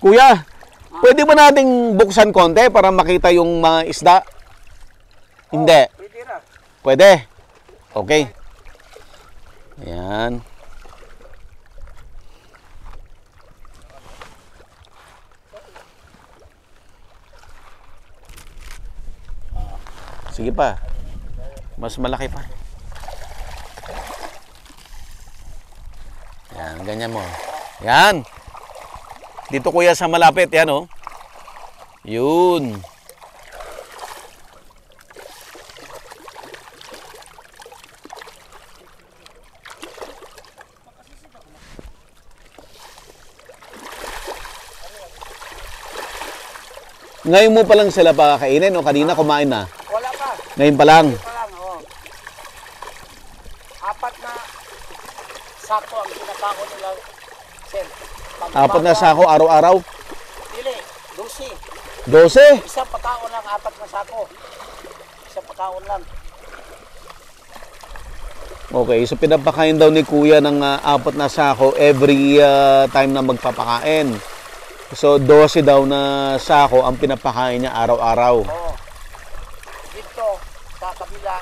Kuya, pwede ba nating buksan konti para makita yung mga isda? Hindi. Pwede na. Pwede? Okay. Ayan. Sige pa. Mas malaki pa. Yan, ganyan mo. Yan. Dito kuya sa malapit, yan oh. Yun. Ngayon mo pa lang sila pakakainin o kanina kumain na? Wala pa. Ngayon pa lang. Ngayon pa lang, oo. 4 na sako ang pinapako nila, sir. 4 na sako araw-araw? Dili, 12. 12? Isang pataon lang, 4 na sako. Isang pataon lang. Okay, so pinapakain daw ni kuya ng 4 na sako every time na magpapakain. So 12 daw na sako ang pinapakain niya araw-araw. Oo. Dito, sa kabila,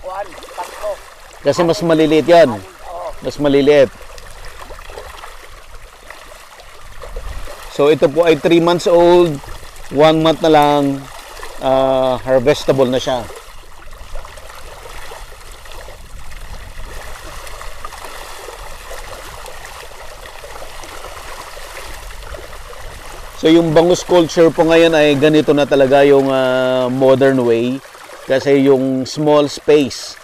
3. Kasi mas maliliit yan. Oo. Mas maliliit. So ito po ay 3 months old, 1 month na lang, harvestable na siya. So yung bangus culture po ngayon ay ganito na talaga yung modern way. Kasi yung small space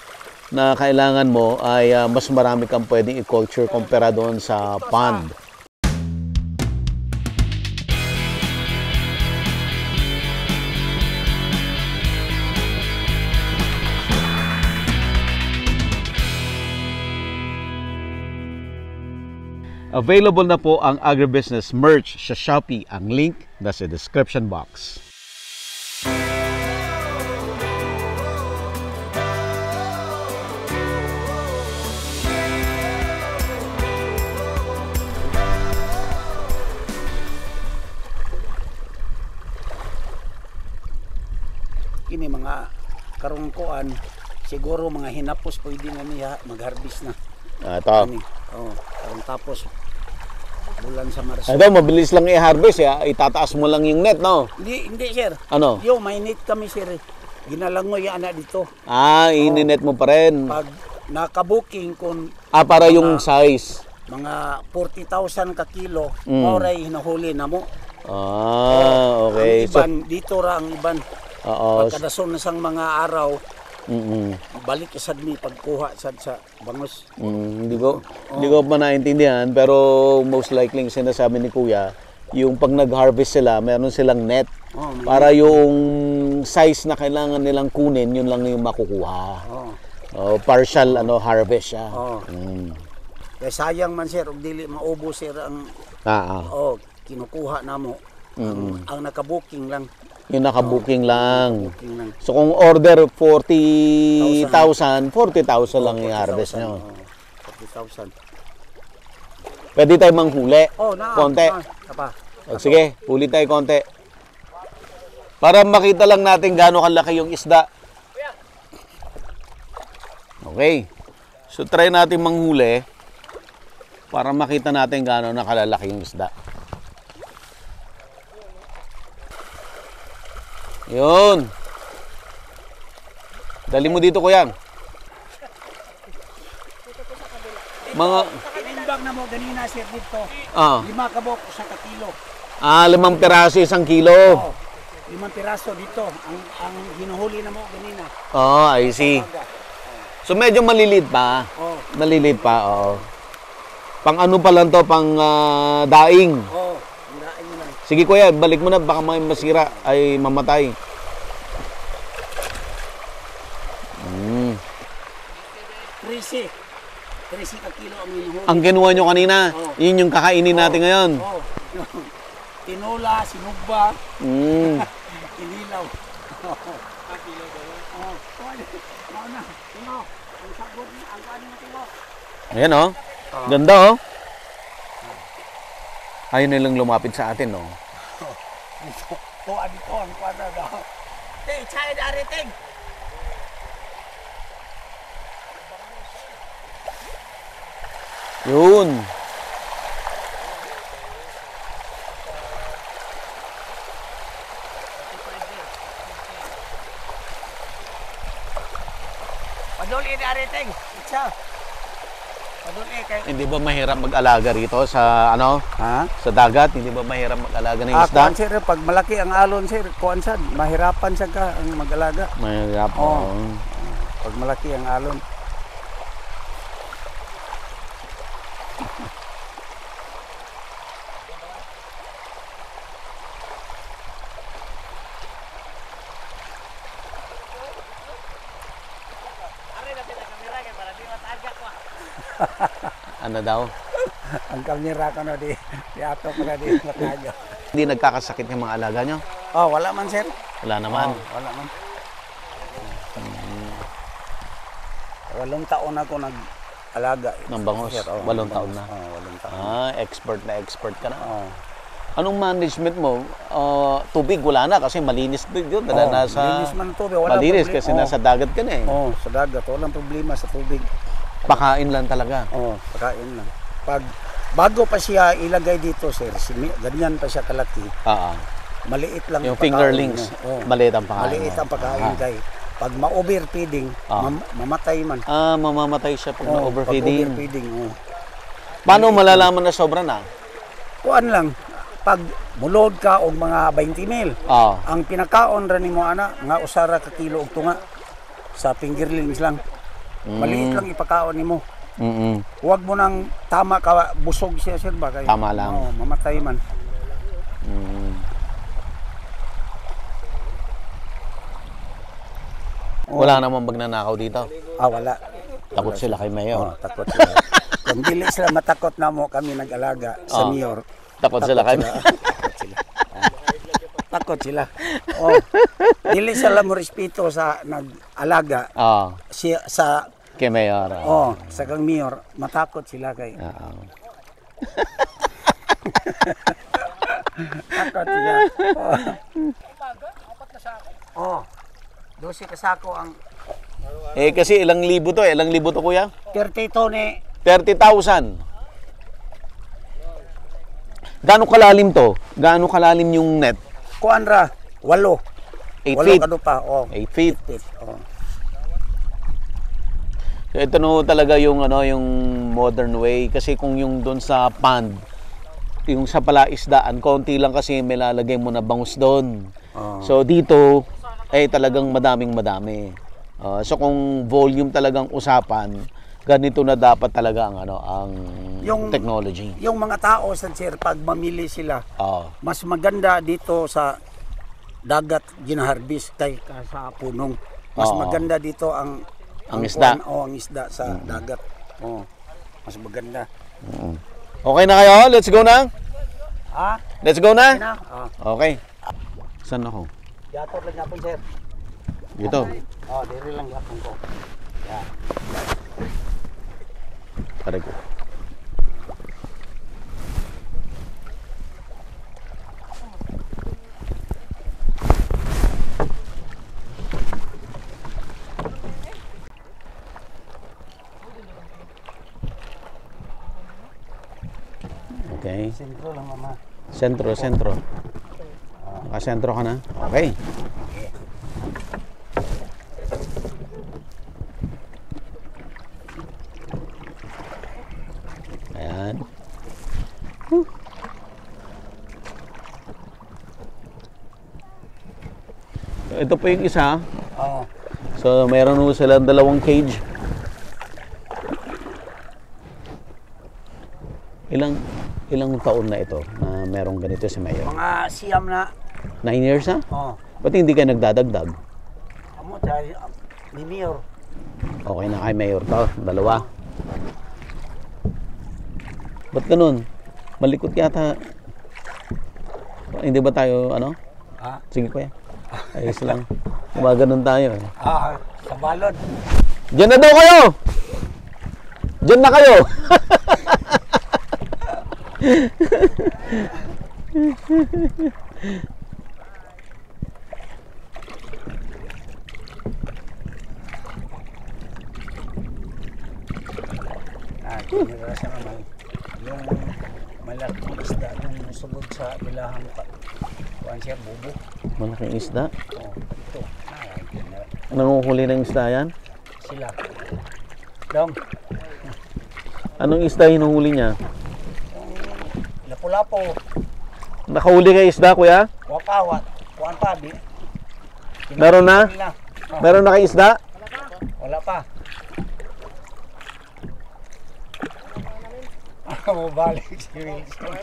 na kailangan mo ay mas marami kang pwedeng i-culture kumpara doon sa pond. Available na po ang agribusiness merch sa Shopee. Ang link nasa description box. Kini mga karungkuan, siguro mga hinapos pwede na niya mag-harvest na. Ito. Oh, tapos bulan sa Marso. Ito, mabilis lang i-harvest. Itataas mo lang yung net, no? Hindi sir. Ano? Yo, may net kami sir. Ginalangoy yung anak dito. Ininet mo pa rin. Pag naka-booking kung Para yung size. mga 40,000 ka kilo, oray hinahuli na mo. Okay. Ang iban, dito ra ang iban. Oo. Pagkadason na sang mga araw, Mm-mm. balik sad mi pagkuha sad sa bangus. Hindi ko pa naintindihan, pero most likely yung sinasabi ni Kuya, yung pag nag-harvest sila, meron silang net. Para yung size na kailangan nilang kunin, yun lang yung makukuha. Partial harvest siya. Kaya sayang man sir, ug dili maubos sir ang kinukuha namo. Ang naka-booking lang. Yung naka-booking lang. Booking lang. So kung order 40,000, 40,000 lang yung harvest nyo. 40,000. Pwede tayo manghuli. Konti. Sige, huli tayo konti. Para makita lang natin gaano kalaki yung isda. Okay. So try natin manghuli para makita natin gaano nakalalaki yung isda. Yun. Dali mo dito, kuya. Mga... Tinimbang na mo ganina sir dito. 5 kabok sa kilo. 5 piraso 1 kilo. 5 piraso dito. Ang hinuhuli na mo ganina. I see. So medyo maliliit pa. Maliliit pa, Pang ano pa lang to, pang daing. Daing lang. Sige kuya, balik mo na, baka may masira ay mamatay. 13 ka kilo ang hinuhuli. Ang kinuha nyo kanina, yun yung kakainin natin ngayon. Tinola, sinugba, inilaw. Ayan ganda Ayaw nilang lumapit sa atin, no? Dito ang kwarta daw. Ting, chay dari ting. Yun. Paduli dari ting. Itsa. Paduli kay. Hindi ba mahirap mag-alaga rito sa ano? Ha? Sa dagat? Hindi ba mahirap mag-alaga ng isda? Kuan sir, pag malaki ang alon sir, kuan sad, mahirapan siya ka ang mag-alaga. Mahirap. Oo. Pag malaki ang alon. Ano daw? Ang kamera ko na di ato ko na di mataga. Hindi nagkakasakit yung mga alaga nyo? Oh, wala man sir. Wala naman. Oh, wala man. 8 taon ako nag-alaga. Ng bangus? Sir, 8 taon na? Oh, 8 taon. Expert ka na. Oh. Anong management mo? Tubig wala na kasi malinis yun. Malinis man ang tubig. Wala malinis problema. kasi nasa dagat ka na eh. Oh, sa dagat. Walang problema sa tubig. Pakain lang talaga. Oh, pagkain lang. Pag bago pa siya ilagay dito, sir, ganyan pa siya kalaki. Maliit lang Yung ang fingerlings, pagkain, oh. maliit ang pakain. Maliit ang pagkain kay. Pag ma-overfeeding, mamatay man. Mamamatay siya pag na-overfeeding. Pag overfeeding, Paano malalaman na sobra na? Kuan lang, pag mulod ka og mga 20 mil, ang pinakaon ra nimo ana nga usara ka kilo og tunga sa fingerlings lang. Maliit lang ipakaon nimo. Huwag mo nang tama ka busog siya sir ba kay. Tama lang. Mamatay man. Wala namang magnanakaw dito. Wala. Takot sila kay Mayor. Takot sila. Kung dili sila matakot na mo kami nag-alaga sa Mayor. Takot sila kay Mayor. Takot sila. Takot sila. Dili sila mo respeto sa nag-alaga. Siya sa kay Mayor. Sa kang Mayor, matakot sila kay. Takot sila. 12 kasako ang kasi ilang libo to kuya? 32 ni 30,000. Gaano kalalim to? Gaano kalalim yung net? kuan ra 8 feet. Ano pa? 8 feet. Oh. So ito no talaga yung yung modern way kasi kung yung doon sa pond, yung sa palaisdaan, konti lang kasi may lalagay mo na bangus doon. So dito talagang madami. So kung volume talagang usapan, ganito na dapat talaga ang yung technology. Yung mga tao sa sir pag mamili sila, mas maganda dito sa dagat ginaharvest kay sa punong. Mas maganda dito ang isda. Ang isda sa dagat. Mas maganda. Okay na kayo? Let's go na? Let's go na? Okay. Saan ako? Yatot lang yapon sir. Dito? Diri lang yapon ko. Yeah. Pare ko. Okay. Sentro lang mama. Sentro. Nakasentro ka na? Okay. Ayan. Ito po yung isa. So, meron po silang 2 cage. Ilang taon na ito na merong ganito si Mayor? Mga siyam na. 9 years na? Ba't hindi ka nagdadagdag? Amo dahil ni Mayor. Okay na kay Mayor to, 2. Ba't ganun? Malikot yata. Hindi ba tayo, Sige kuya. Ayos lang. Gumaganon tayo. Sa balod. Diyan na daw kayo! Diyan na kayo! Kinirasa naman yung malaking isda yung sulod sa bilahan pa. Kuhan siya, bubo. Malaking isda. Oh, ito. Nanguhuli ng isda yan? Sila. Dong. Anong isda hinuhuli niya? Lapu-lapo. Nakahuli kay isda, kuya? Wakawat. Kuhan pa, bi. Meron na? Oh. Meron na kay isda? Wala pa. Mo balik si Wilson.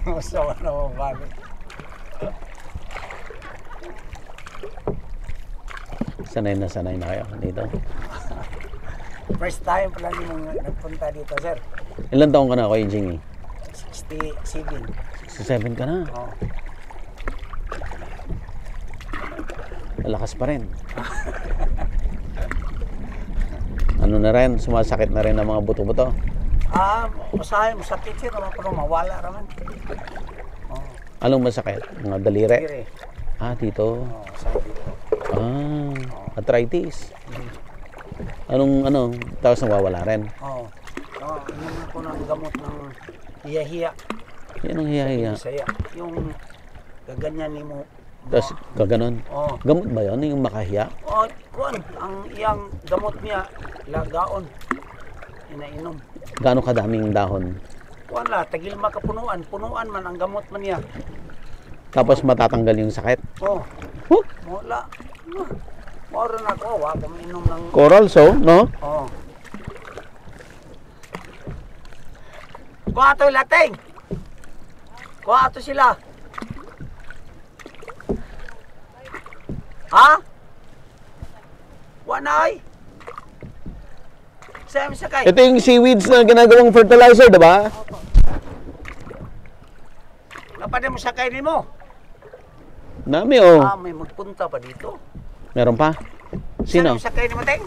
Masawa na mo balik. Sanay na kayo dito. First time pala mo nagpunta dito, sir. Ilan taong ka na, Kuya Jimmy? 67. 67 ka na. Oh. Malakas pa rin. Ano na rin, sumasakit na rin ang mga buto-buto. Masakit siya naman, pero mawala naman. Oh. Anong masakit? Mga daliri? Dire. Dito. Oh, sakit dito. Arthritis. Anong tapos nawawala rin? Oo. Inom ako ng gamot ng hiya-hiya. Yan ang hiya-hiya. Saya. Yung gaganyan ni mo. Tapos gaganon. Oo. Gamot ba yun? Yung makahiya? Kuan, ang iyang gamot niya, lagaon. Inainom. Gaano kadaming dahon? Kuan la, tagil makapunuan. Punuan man ang gamot man niya. Tapos matatanggal yung sakit? Oo. Huh? Wala. Moro na ko, wa ko mainom ng... Coral, so, no? Oo. Kuha ito lating! Kuha ito sila! Ha? Wala ay? Saan mo sakay? Ito yung seaweeds na ginagawang fertilizer, diba? Napade mo sakay ni mo? Nami, oh. May magpunta pa dito. Meron pa? Sino? Saan mo sakay ni mo, Teng?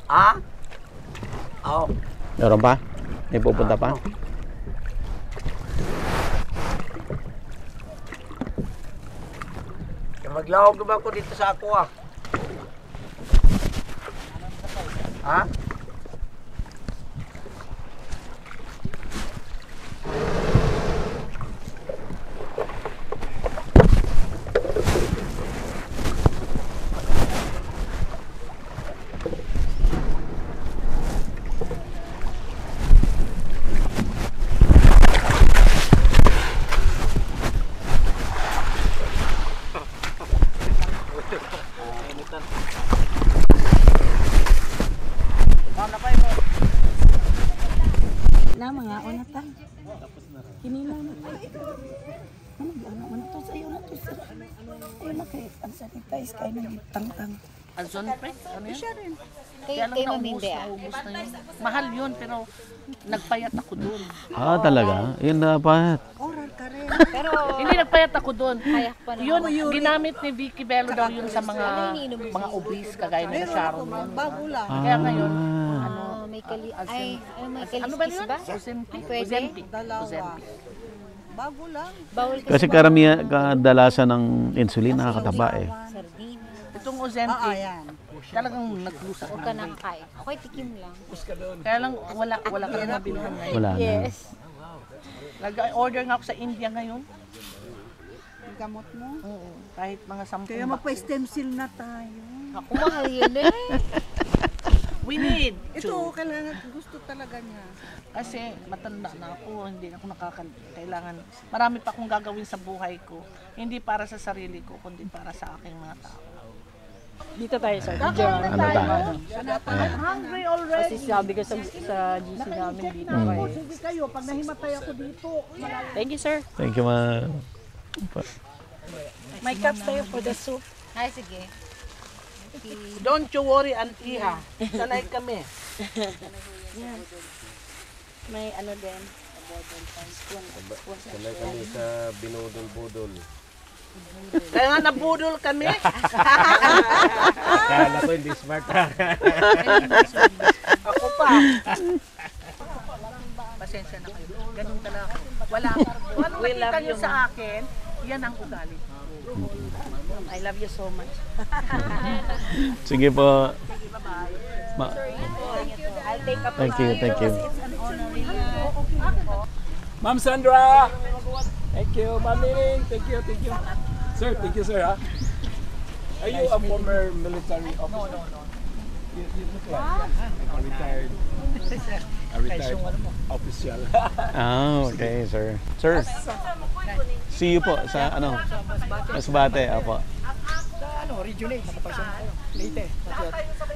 Ha? Oo. Meron pa? May pupunta pa? Maglawag na ba ako dito sa ako Ha? Na mga una ta. Kinila na ta. Ano man to sa iyo na to sa. Ayun na kay ang sanitize kay nang tangtang. Alzon pre? Ano yun? Siya rin. Kaya lang naubos na yun. Mahal yun, pero nagpayat ako doon. Talaga? Yun dapat. Oral ka rin. Pero hindi nagpayat ako doon. pa na. Yun, ginamit ni Vicky Bello daw yun sa mga obese, kagaya ni Sharon yun. Bago lang. Kaya ngayon, May kali ay may ano ba kaliskis yun? ba? Ozempic. Pwede? Ozempic. Dalawa. Ozempic. Bago lang. Bawal Kasi karamihan, kadalasan ng insulin nakakataba eh. Sardina. Itong Ozempic, talagang nag-lose ako. Huwag ka nang kain. Ako'y tikim lang. Kaya lang wala ka na nabilhan ngayon. Wala na. Yes. Nag-order nga ako sa India ngayon. Gamot mo? Oo, kahit mga 10 Kaya magpa-stem cell na tayo. Ako mahal yun eh. We need Ito, kailangan, gusto talaga niya. Kasi matanda na ako, hindi na ako kailangan. Marami pa akong gagawin sa buhay ko. Hindi para sa sarili ko, kundi para sa aking mga tao. Dito tayo sa Ano tayo? I'm hungry already. Kasi sabi ko sa GC namin dito kayo. Sige kayo, pag nahimatay ako dito. Thank you, sir. Thank you, ma. May cups tayo for the soup. Ay, sige. Don't you worry, Antiha. Sanay kami. May ano din. Sanay kami sa binudol-budol. Kaya nga nabudol kami. Kala ko hindi smart. Ako pa. Pasensya na kayo. Ganun talaga ako. Wala. Ano nakita nyo sa akin, yan ang ugali. I love you so much. Sige po. I'll take a Thank you, thank you. It's an honor really. Ma'am Sandra! Thank you, Ma'am Nining. Thank you, thank you. Sir, thank you, sir. Are you a former military officer? No. You look like a retired official. Okay, sir. Sir, see you po sa Masbate, apo. Regionate, nakapasyon ako. Leyte.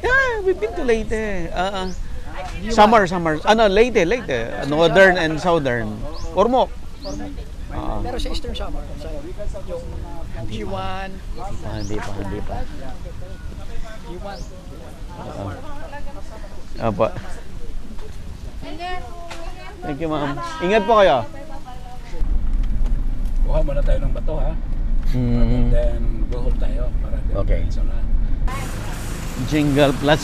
Yeah, we've been to Leyte. Summer. Leyte. Northern and Southern. Ormoc. Pero sa Eastern Samar, sa yung G1. Hindi pa. G1. Apo. Thank you, ma'am. Ingat po kayo. Kuha muna tayo ng bato, ha? And then, buhol tayo. Para Okay. na. Jingle plus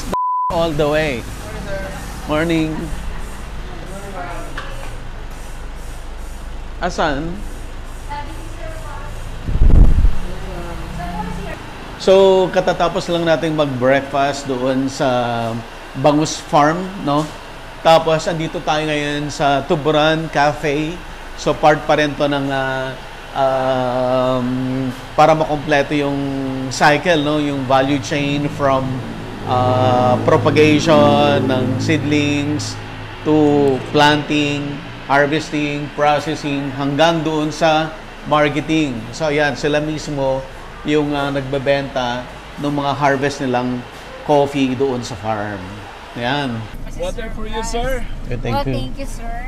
all the way. Morning. Asan? So, katatapos lang nating mag-breakfast doon sa Bangus Farm, no? Tapos, andito tayo ngayon sa Tuburan Cafe. So, part pa rin to ng para makompleto yung cycle, no? Yung value chain from propagation ng seedlings to planting, harvesting, processing, hanggang doon sa marketing. So, ayan, sila mismo yung nagbebenta ng mga harvest nilang coffee doon sa farm. Ayan. Water for you, sir. Okay, thank you. Thank you, sir.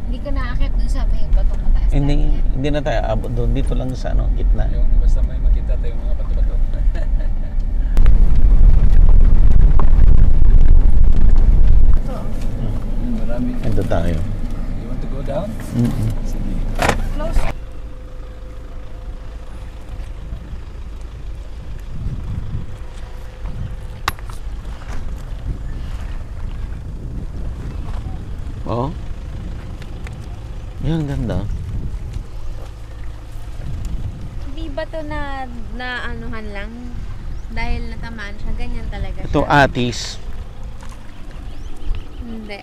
Hindi ka naakit dun sa may batong mataas. Hindi na tayo abot doon. Dito lang sa gitna. Yung basta may makita tayong mga bato-bato. Marami. Ito tayo. You want to go down? Sige. Oh. Yan, ganda. Hindi ba to na anuhan lang? Dahil natamaan siya, ganyan talaga siya. Ito, atis. Hindi,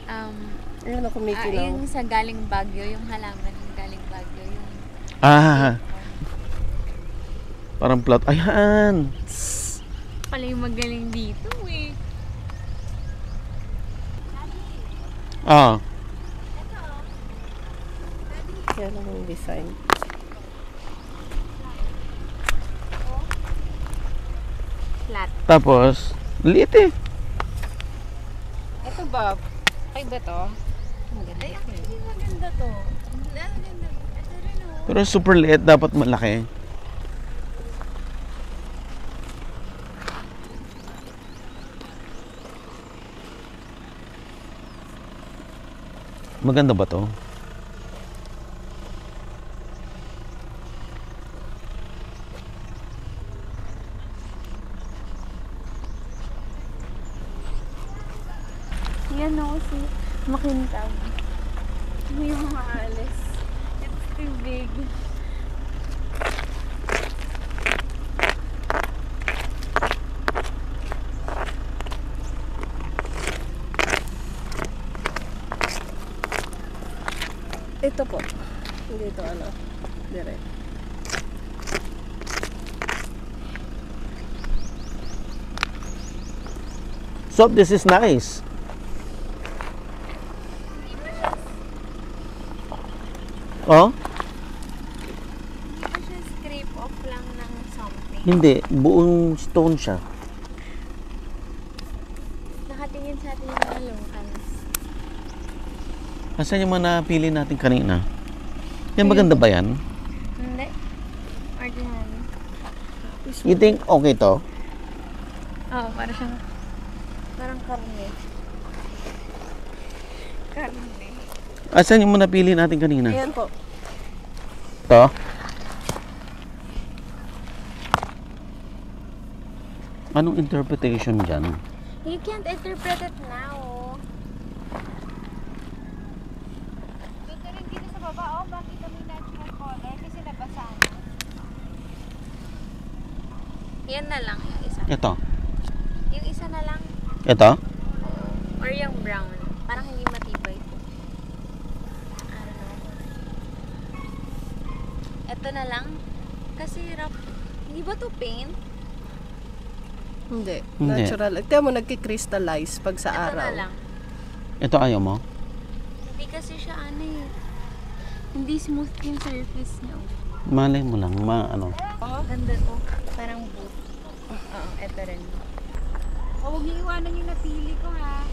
Ayun ako, Mickey lang. yung sa galing Baguio, yung halaman yung galing Baguio, yung... Parang plot. Ayan. Pala yung magaling dito eh. Yan ang design. Flat. Tapos, liit eh. Ito ba? Ay ba to? Ay, actually maganda to. Maganda. Ito rin oh. Pero super liit. Dapat malaki. Maganda ba to? Yan o, si Makintab. May mga alis. It's too big. Ito po. Hindi ito direct. So, this is nice. Oh? Hindi ba siya scrape off lang ng something? Hindi. Buong stone siya. Nakatingin sa atin yung mga locals. Asan yung mga napili natin kanina? Yan, maganda ba yan? Hindi. Ordinary. You think okay to? Oo, parang karne. Karne. Asan yung napili natin kanina? Ayan po. Ito? Anong interpretation dyan? You can't interpret it now. Dito rin dito sa baba, oh, bakit kami natural color? Kasi nabasa na. Yan na lang, yung isa. Ito? Yung isa na lang. Ito? Or yung brown. Parang hindi matibay. I don't know. Ito na lang. Kasi rough. Hindi ba to paint? Hindi. Hindi. Natural. Ito mo nagki-crystallize pag sa Ito araw. na lang. Ito ayaw mo? Hindi kasi siya ano eh. Hindi smooth yung surface niya. Malay mo lang, ano. Ganda to. Parang boot. Oo, ito rin. Huwag niyo iwanan yung napili ko ha.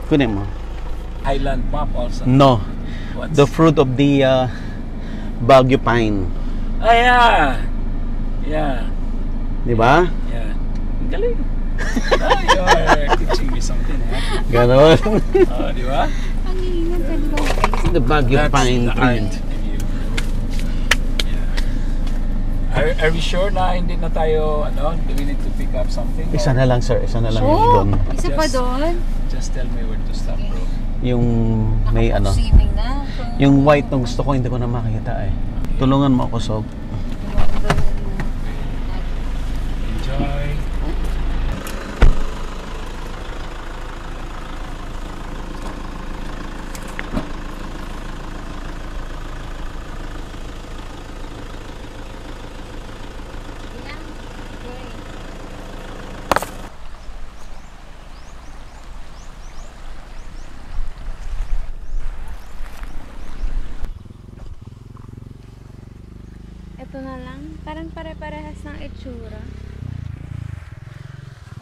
Kunin mo. Highland map also. No. What's... The fruit of the Baguio pine. Ah, yeah. Yeah. Di ba? Yeah. Galing. You're teaching me something, ha? Ganon. Oh, di ba? Ang hihingan sa diba? The Baguio That's pine the tree. art in you. Yeah. Are we sure na hindi na tayo, ano, do we need to pick up something? Isa Or na lang, sir. Isa na lang Oh, doon. isa pa Just- doon. Just tell me where to stop, bro. Yung may ano. Swimming na. Yung white na gusto ko, hindi ko na makita eh. Tulungan mo ako, Sob. Enjoy. Ito na lang. Parang pare-parehas ng itsura.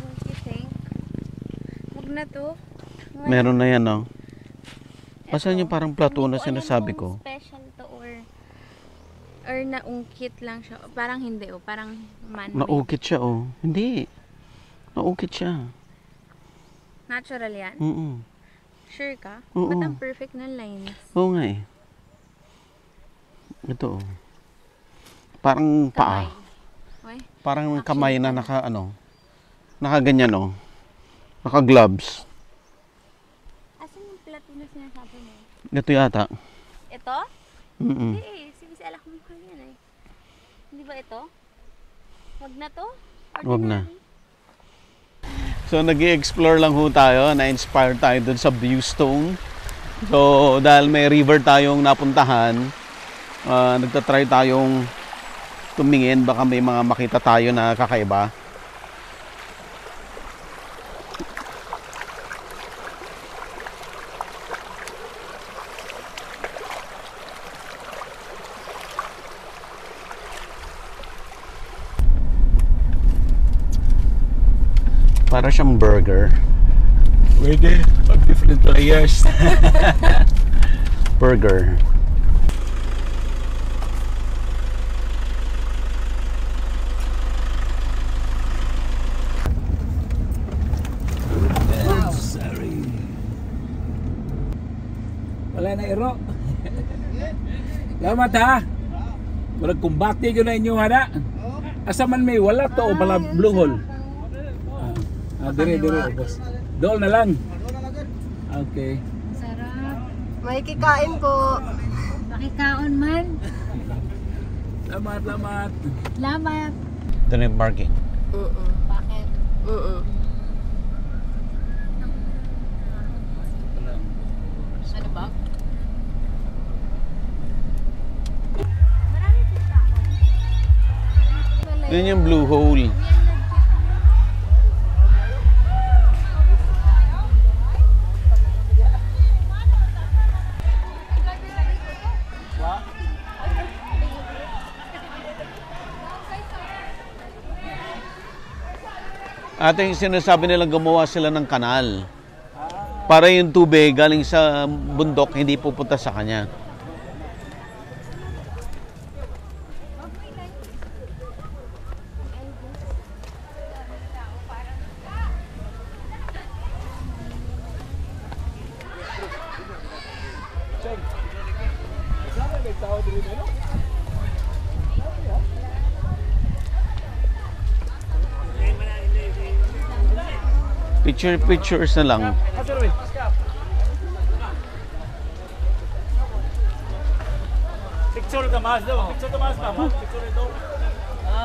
What do you think? Huwag na to. Meron na yan, no? Asan Ito. yung parang plateau na Hindi ko alam sinasabi kung ko? special to or naungkit lang siya. Parang hindi oh. Parang man-made. Naukit siya, oh. Hindi. Naukit siya. Natural yan? Sure ka? Oo. Ba't ang perfect ng lines? Oo nga eh. Ito, oh. Parang paa. Kamay. Uy, Parang kamay na naka, ano, nakaganyan, oh. Naka-gloves. asan yung plato na sinasabi mo? Ito yata. Ito? Mm-mm. Hindi eh. Sige, alak mo ka yan eh. Hindi ba ito? Wag na to? Wag na. Ordinary? So, nag-i-explore lang ho tayo. Na-inspire tayo dun sa Viewstone. So, dahil may river tayong napuntahan, nagtatry tayong tumingin. Baka may mga makita tayo na kakaiba. Para siyang burger. Pwede. Pag different players. Burger. Sorry. Wala na iro. Salamat ha. Wala kumbati ko na inyo hana. Asa man may wala to o bala blue hole. Dire boss. Dool na lang. Okay. Sarap. May kikain po. Makikaon man. Salamat. Lamat. Ito na yung parking. Bakit? Ano ba? Marami po tao. Yun yung blue hole. Ito yung sinasabi nilang gumawa sila ng kanal. Para yung tubig galing sa bundok, hindi pupunta sa kanya. Pictures na lang. Picture ka mas daw. Picture ka mas pa. Picture ito.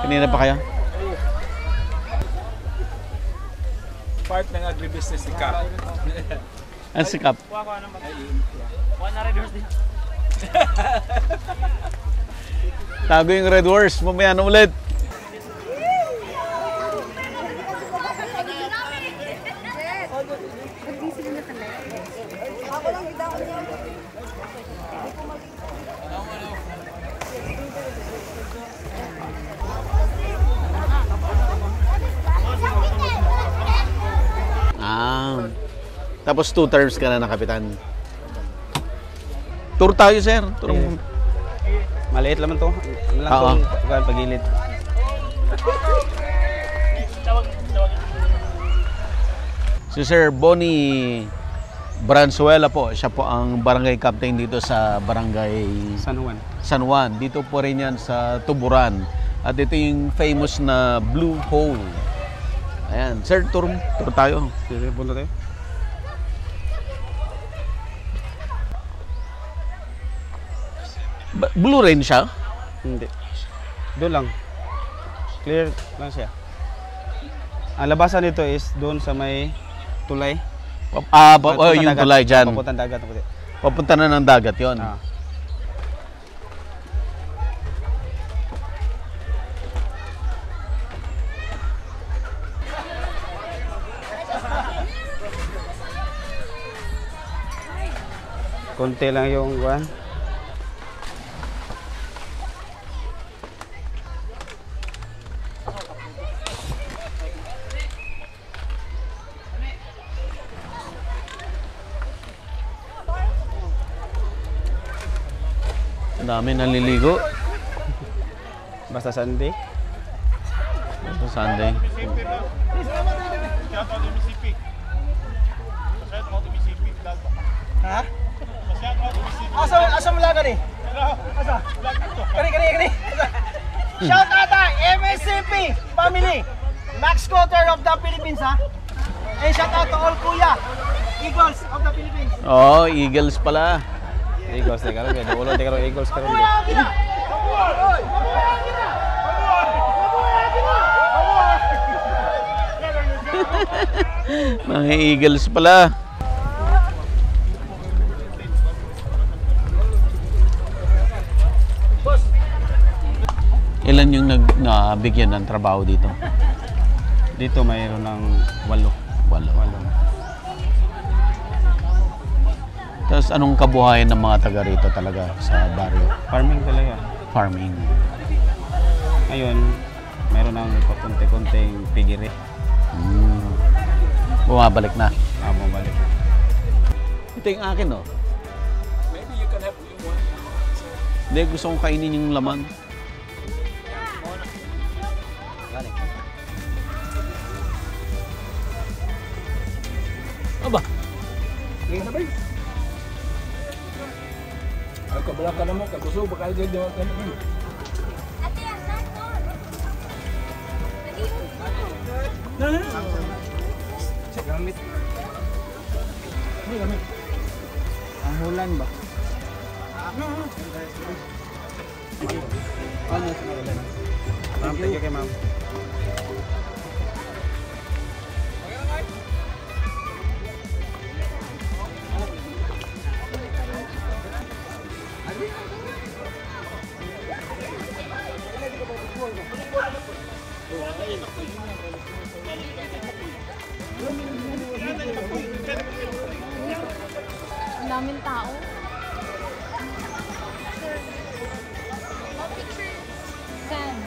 Kanina pa kaya? Part ng agribusiness ni Cap. Ang sikap. Tago yung Red Horse. Mamaya na ulit. Tapos 2 terms ka na ng kapitan. Tour tayo, sir. Tour. Maliit naman to. Lang to pagilid. Si Sir Bonnie Branzuela po. Siya po ang barangay captain dito sa barangay San Juan. Dito po rin yan sa Tuburan. At ito yung famous na Blue Hole. Ayan. Sir, tour tayo. Sige, punta tayo. Blue rin siya? Hindi. Doon lang. Clear lang siya. Ang labasan nito is doon sa may tulay. Yung tulay dyan. Papunta ng dagat. Papunta na ng dagat yon. Konti lang yung kuwan. Dami naliligo. Basta Sunday. Basta Sunday. Ha? Asa mula ka ni? Asa? Kani. Shout out MSCP family. Max Cutter of the Philippines ha. And shout out to all kuya. Eagles of the Philippines. Oh, Eagles pala. Eagles na karon, may ulo na karon Eagles karon. Mga Eagles pala. Ilan yung nabigyan ng trabaho dito? Dito mayroon ng 8. Tapos anong kabuhayan ng mga taga rito talaga sa baryo? Farming talaga. Farming. Ngayon, mayroon ng pakunti-kunting pigiri. Bumabalik na. Bumabalik. Ito yung akin, no? Maybe you can have one. Hindi, gusto kong kainin yung laman. Aba! Ngayon sabay. Ay, kabala ka naman. Kagusto, baka dyan diwa ka naman. Gamit. Ang hulan ba? Thank you kay ma'am. Ang daming tao. Saan?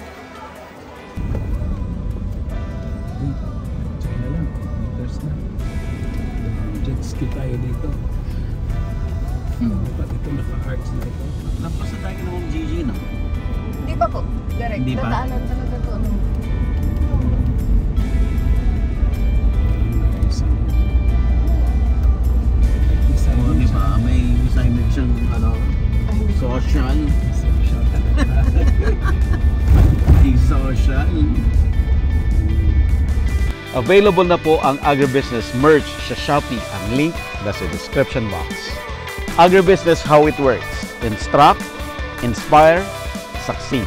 tayo dito. Dapat ito naka-arts na ito. Lampas na tayo ng GG na. Di ba po? Direct. Di ba? Dadaanan talaga to. Ano? Oo, di ba? May assignment siyang social. Social talaga. Social. Available na po ang Agribusiness merch sa Shopee. Ang link nasa description box. Agribusiness, how it works. Instruct, inspire, succeed.